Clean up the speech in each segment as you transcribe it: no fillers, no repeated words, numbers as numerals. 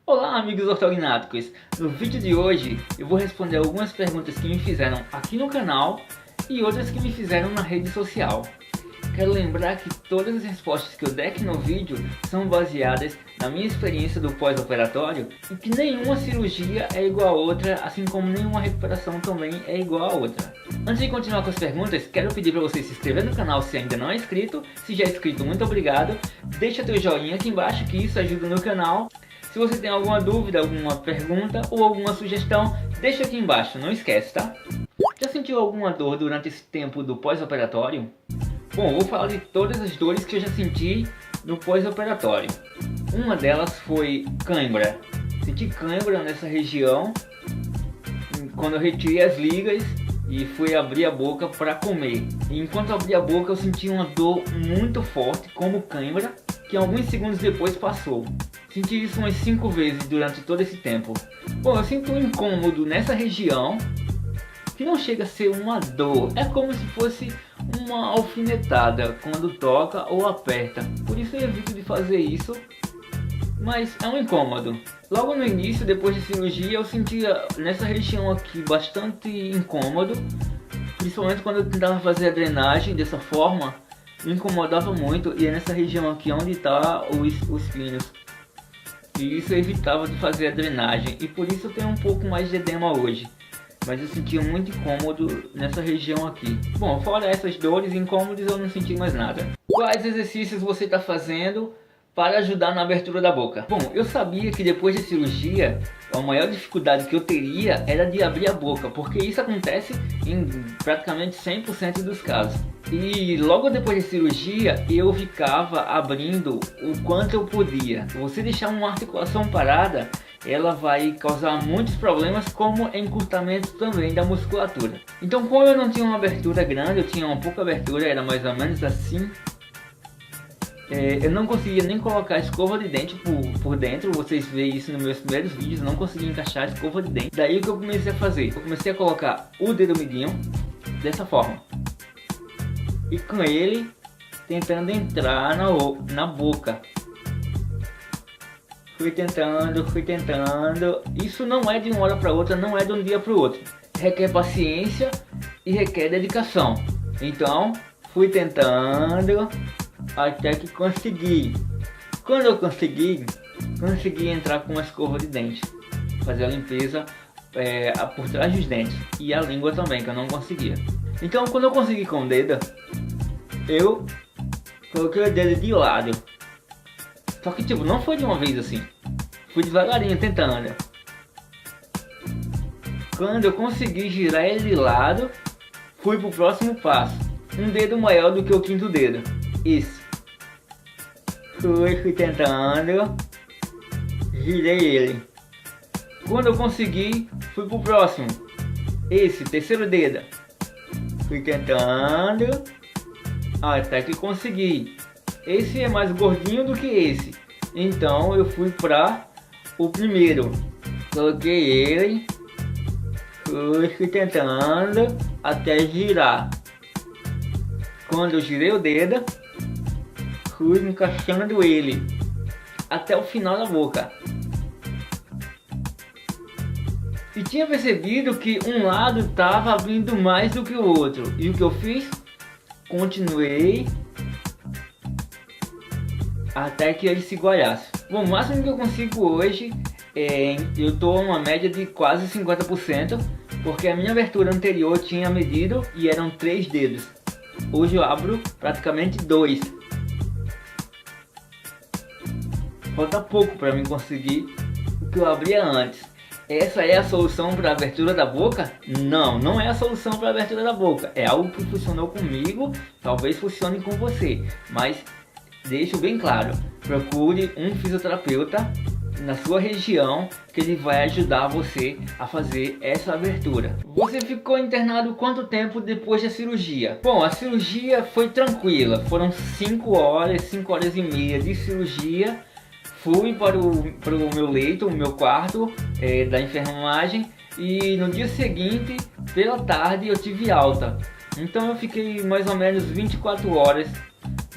Olá, amigos ortognáticos! No vídeo de hoje eu vou responder algumas perguntas que me fizeram aqui no canal e outras que me fizeram na rede social. Quero lembrar que todas as respostas que eu der aqui no vídeo são baseadas na minha experiência do pós-operatório e que nenhuma cirurgia é igual a outra, assim como nenhuma recuperação também é igual a outra. Antes de continuar com as perguntas, quero pedir para você se inscrever no canal se ainda não é inscrito. Se já é inscrito, muito obrigado. Deixa teu joinha aqui embaixo que isso ajuda no canal. Se você tem alguma dúvida, alguma pergunta ou alguma sugestão, deixa aqui embaixo, não esquece, tá? Já sentiu alguma dor durante esse tempo do pós-operatório? Bom, eu vou falar de todas as dores que eu já senti no pós-operatório. Uma delas foi cãibra. Senti cãibra nessa região quando eu retirei as ligas e fui abrir a boca para comer. E enquanto eu abri a boca eu senti uma dor muito forte, como cãibra, que alguns segundos depois passou. Senti isso umas 5 vezes durante todo esse tempo. Bom, eu sinto um incômodo nessa região que não chega a ser uma dor. É como se fosse uma alfinetada quando toca ou aperta. Por isso eu evito de fazer isso, mas é um incômodo. Logo no início, depois de cirurgia, eu sentia nessa região aqui bastante incômodo. Principalmente quando eu tentava fazer a drenagem dessa forma, me incomodava muito. E é nessa região aqui onde está os pinos. E isso eu evitava de fazer a drenagem, e por isso eu tenho um pouco mais de edema hoje. Mas eu sentia muito incômodo nessa região aqui. Bom, fora essas dores e incômodos, eu não senti mais nada. Quais exercícios você está fazendo para ajudar na abertura da boca? Bom, eu sabia que depois da cirurgia, a maior dificuldade que eu teria era de abrir a boca, porque isso acontece em praticamente 100% dos casos. E logo depois da cirurgia eu ficava abrindo o quanto eu podia. Você deixar uma articulação parada, ela vai causar muitos problemas, como encurtamento também da musculatura. Então, como eu não tinha uma abertura grande, eu tinha uma pouca abertura, era mais ou menos assim. Eu não conseguia nem colocar a escova de dente por dentro. Vocês veem isso nos meus primeiros vídeos, eu não conseguia encaixar a escova de dente. Daí o que eu comecei a fazer? Eu comecei a colocar o dedo midinho dessa forma, e com ele tentando entrar na boca. Fui tentando. Isso não é de uma hora para outra, não é de um dia para o outro. Requer paciência e requer dedicação. Então, fui tentando até que consegui. Quando eu consegui entrar com uma escova de dente, fazer a limpeza por trás dos dentes e a língua também, que eu não conseguia. Então, quando eu consegui com o dedo, eu coloquei o dedo de lado. Só que tipo, não foi de uma vez assim. Fui devagarinho tentando. Quando eu consegui girar ele de lado, fui pro próximo passo. Um dedo maior do que o quinto dedo. Isso. Fui tentando. Girei ele. Quando eu consegui, fui pro próximo. Esse, terceiro dedo. Fui tentando até que consegui. Esse é mais gordinho do que esse, então eu fui para o primeiro. Coloquei ele, fui tentando até girar. Quando eu girei o dedo, fui encaixando ele até o final da boca. E tinha percebido que um lado estava abrindo mais do que o outro. E o que eu fiz? Continuei até que ele se igualasse. Bom, o máximo que eu consigo hoje eu estou numa média de quase 50%, porque a minha abertura anterior tinha medido e eram 3 dedos. Hoje eu abro praticamente 2. Falta pouco para mim conseguir o que eu abria antes. Essa é a solução para a abertura da boca? Não, não é a solução para a abertura da boca. É algo que funcionou comigo, talvez funcione com você, mas deixo bem claro, procure um fisioterapeuta na sua região, que ele vai ajudar você a fazer essa abertura. Você ficou internado quanto tempo depois da cirurgia? Bom, a cirurgia foi tranquila, foram 5 horas e meia de cirurgia. Fui para o meu leito, o meu quarto da enfermagem, e no dia seguinte, pela tarde, eu tive alta. Então eu fiquei mais ou menos 24 horas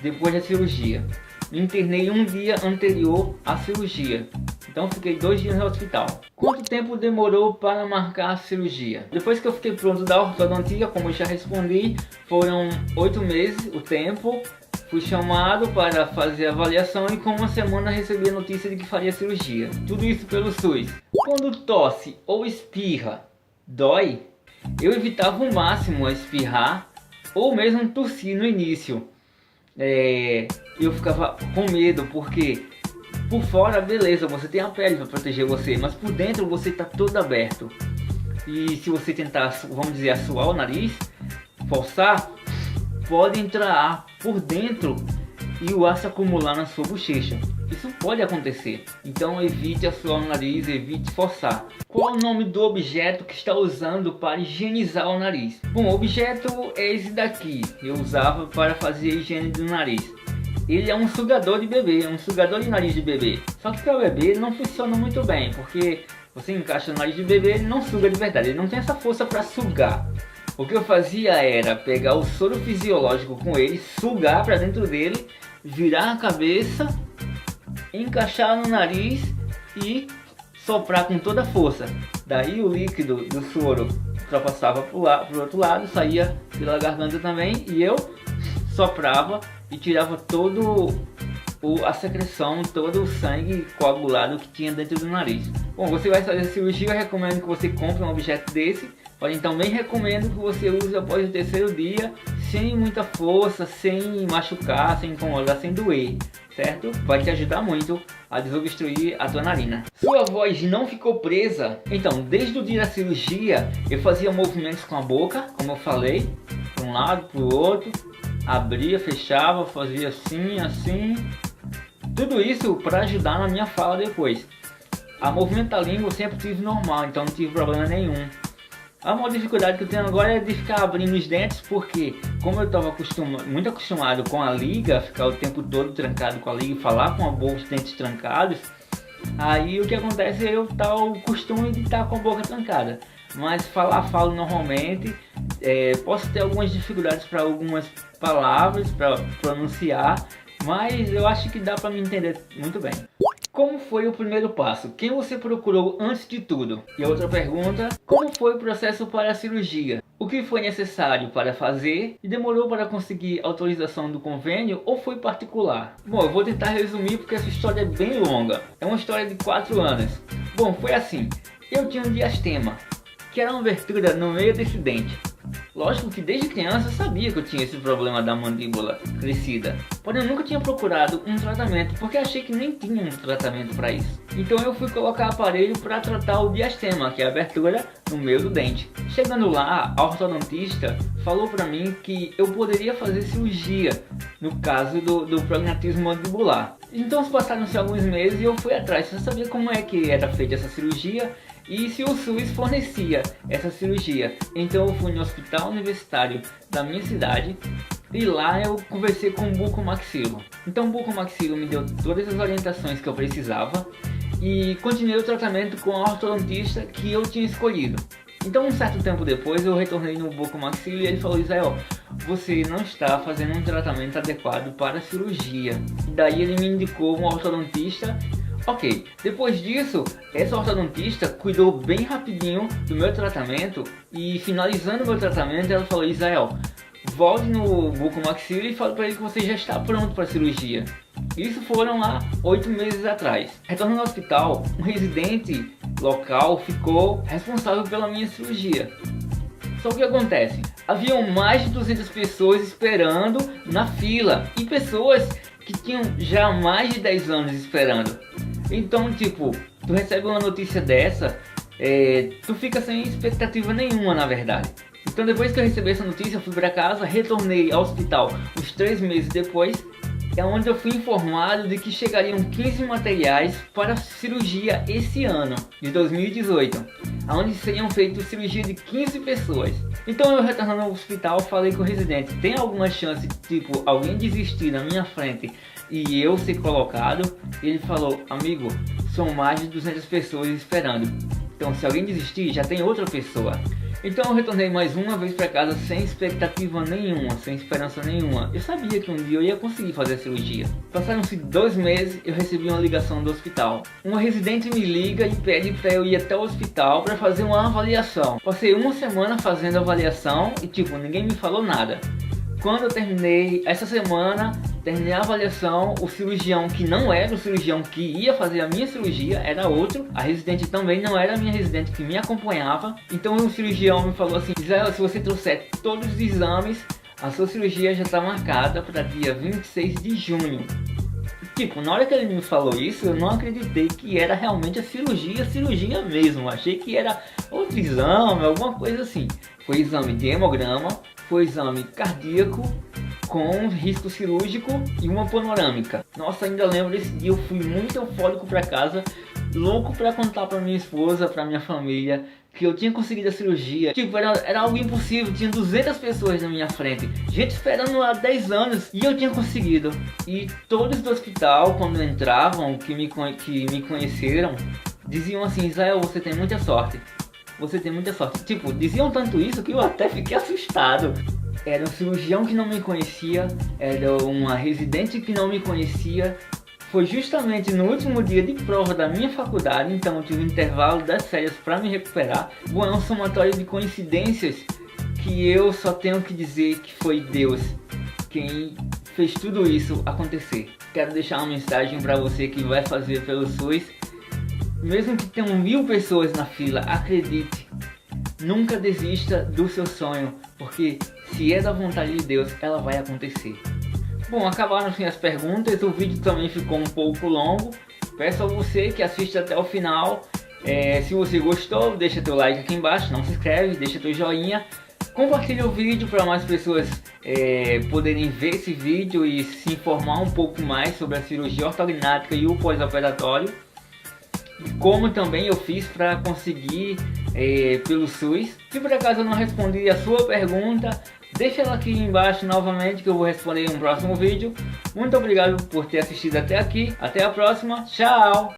depois da cirurgia. me internei um dia anterior à cirurgia. Então fiquei 2 dias no hospital. Quanto tempo demorou para marcar a cirurgia? Depois que eu fiquei pronto da ortodontia, como eu já respondi, foram 8 meses o tempo. Fui chamado para fazer a avaliação e com uma semana recebi a notícia de que faria cirurgia. Tudo isso pelo SUS. Quando tosse ou espirra, dói? Eu evitava ao máximo a espirrar ou mesmo tossir no início. Eu ficava com medo porque por fora, beleza, você tem a pele para proteger você, mas por dentro você está todo aberto. E se você tentar, vamos dizer, assoar o nariz, forçar, pode entrar ar por dentro e o ar se acumular na sua bochecha. Isso pode acontecer. Então evite assoar o nariz, evite forçar. Qual o nome do objeto que está usando para higienizar o nariz? Bom, o objeto é esse daqui. Eu usava para fazer a higiene do nariz. Ele é um sugador de bebê, um sugador de nariz de bebê. Só que para o bebê ele não funciona muito bem, porque você encaixa no nariz de bebê, ele não suga de verdade, ele não tem essa força para sugar. O que eu fazia era pegar o soro fisiológico com ele, sugar para dentro dele, virar a cabeça, encaixar no nariz e soprar com toda a força. Daí o líquido do soro ultrapassava para o outro lado, saía pela garganta também e eu soprava e tirava todo a secreção, todo o sangue coagulado que tinha dentro do nariz. Bom, você vai fazer a cirurgia, eu recomendo que você compre um objeto desse. Mas também recomendo que você use após o 3º dia, sem muita força, sem machucar, sem incomodar, sem doer, certo? Vai te ajudar muito a desobstruir a tua narina. Sua voz não ficou presa? Então, desde o dia da cirurgia, eu fazia movimentos com a boca, como eu falei, para um lado, para o outro, abria, fechava, fazia assim, assim. Tudo isso para ajudar na minha fala depois. A movimento da língua eu sempre tive normal, então não tive problema nenhum. A maior dificuldade que eu tenho agora é de ficar abrindo os dentes, porque como eu estava muito acostumado com a liga, ficar o tempo todo trancado com a liga e falar com a boca, os dentes trancados, aí o que acontece é eu estar o costume de estar com a boca trancada. Mas falo normalmente, posso ter algumas dificuldades para algumas palavras, para pronunciar, mas eu acho que dá para me entender muito bem. Como foi o primeiro passo? Quem você procurou antes de tudo? E a outra pergunta, como foi o processo para a cirurgia? O que foi necessário para fazer e demorou para conseguir autorização do convênio ou foi particular? Bom, eu vou tentar resumir porque essa história é bem longa. É uma história de 4 anos. Bom, foi assim, eu tinha um diastema, que era uma abertura no meio desse dente. Lógico que desde criança eu sabia que eu tinha esse problema da mandíbula crescida, porém eu nunca tinha procurado um tratamento, porque achei que nem tinha um tratamento para isso. Então eu fui colocar aparelho para tratar o diastema, que é a abertura no meio do dente. Chegando lá, a ortodontista falou para mim que eu poderia fazer cirurgia, no caso do prognatismo mandibular. Então se passaram-se alguns meses e eu fui atrás, eu sabia como é que era feita essa cirurgia, e se o SUS fornecia essa cirurgia. Então eu fui no hospital universitário da minha cidade e lá eu conversei com o bucomaxilo. Então o bucomaxilo me deu todas as orientações que eu precisava e continuei o tratamento com a ortodontista que eu tinha escolhido. Então um certo tempo depois eu retornei no bucomaxilo e ele falou: Israel, você não está fazendo um tratamento adequado para a cirurgia. E daí ele me indicou um ortodontista. Ok, depois disso, essa ortodontista cuidou bem rapidinho do meu tratamento e finalizando o meu tratamento ela falou: Israel, volte no bucomaxilo e fale para ele que você já está pronto para a cirurgia. Isso foram lá 8 meses atrás. Retornando ao hospital, um residente local ficou responsável pela minha cirurgia. Só que o que acontece? Haviam mais de 200 pessoas esperando na fila e pessoas que tinham já mais de 10 anos esperando. Então, tipo, tu recebe uma notícia dessa, tu fica sem expectativa nenhuma, na verdade. Então, depois que eu recebi essa notícia, eu fui para casa, retornei ao hospital uns 3 meses depois, é onde eu fui informado de que chegariam 15 materiais para cirurgia esse ano, de 2018, onde seriam feitas cirurgia de 15 pessoas. Então eu retornando ao hospital, falei com o residente: tem alguma chance, tipo, alguém desistir na minha frente e eu ser colocado? Ele falou: amigo, são mais de 200 pessoas esperando. Então se alguém desistir, já tem outra pessoa. Então eu retornei mais uma vez para casa sem expectativa nenhuma, sem esperança nenhuma. Eu sabia que um dia eu ia conseguir fazer a cirurgia. Passaram-se 2 meses, eu recebi uma ligação do hospital. Uma residente me liga e pede para eu ir até o hospital para fazer uma avaliação. Passei uma semana fazendo a avaliação e tipo, ninguém me falou nada. Quando eu terminei essa semana, terminei a avaliação, o cirurgião que não era o cirurgião que ia fazer a minha cirurgia, era outro. A residente também não era a minha residente que me acompanhava. Então o cirurgião me falou assim: Israel, se você trouxer todos os exames, a sua cirurgia já está marcada para dia 26 de junho. Tipo, na hora que ele me falou isso, eu não acreditei que era realmente a cirurgia mesmo. Achei que era outro exame, alguma coisa assim. Foi exame de hemograma, foi exame cardíaco com risco cirúrgico e uma panorâmica. Nossa, ainda lembro desse dia, eu fui muito eufórico para casa, louco para contar para minha esposa, para minha família, que eu tinha conseguido a cirurgia. Tipo, era algo impossível, tinha 200 pessoas na minha frente, gente esperando há 10 anos e eu tinha conseguido. E todos do hospital, quando entravam, que me conheceram, diziam assim: Israel, você tem muita sorte. Você tem muita sorte. Tipo, diziam tanto isso que eu até fiquei assustado. Era um cirurgião que não me conhecia, era uma residente que não me conhecia. Foi justamente no último dia de prova da minha faculdade, então eu tive um intervalo das férias para me recuperar. Bom, é um somatório de coincidências que eu só tenho que dizer que foi Deus quem fez tudo isso acontecer. Quero deixar uma mensagem para você que vai fazer pelo SUS. Mesmo que tenham 1000 pessoas na fila, acredite, nunca desista do seu sonho, porque se é da vontade de Deus, ela vai acontecer. Bom, acabaram assim as perguntas, o vídeo também ficou um pouco longo. Peço a você que assista até o final. Se você gostou, deixa teu like aqui embaixo, não se inscreve, deixa teu joinha. Compartilhe o vídeo para mais pessoas poderem ver esse vídeo e se informar um pouco mais sobre a cirurgia ortognática e o pós-operatório. E como também eu fiz para conseguir pelo SUS. Se por acaso eu não respondi a sua pergunta, deixa ela aqui embaixo novamente que eu vou responder em um próximo vídeo. Muito obrigado por ter assistido até aqui. Até a próxima. Tchau!